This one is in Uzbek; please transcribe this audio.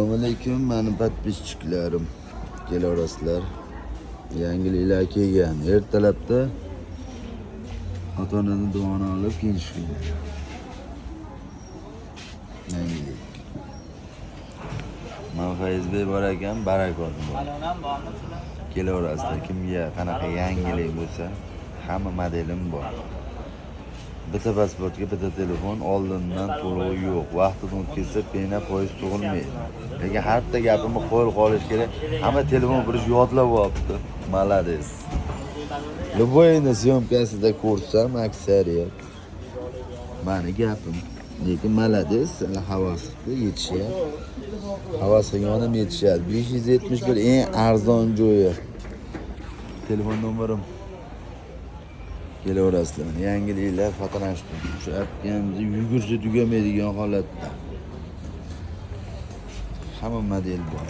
Assalomu alaykum, meni подписчиklarim. Kelaverasizlar. Yangiliklar kelgan. Ertalabda ota-onaning duoni olib kelishgan. Yangilik. Manfaizbek bor ekan, barakot bor. Kelaverasizlar. Kimga qanaqa yangilik bo'lsa, hamma modelim bor. Bitta pasportga bitta telefon, oldindan to'lov yo'q. Vaqtidan o'tkazsa pena foiz tug'ilmaydi. Lekin har bitta gapimni qo'l qolish kerak. Hamma telefon birish yodlab olibdi. Malades. Любойni syomkasida ko'rsam aksariyat mani gapim. Lekin malades, havasga yetishyapti. Havas qilganim yetishadi. 571 eng arzon joyi. Telefon nomerim. Kelaverasizlar. Yangiliklar fotonash-kun. Shu aytganimiz yugursa tugamaydigan holatda. Hamma model bor.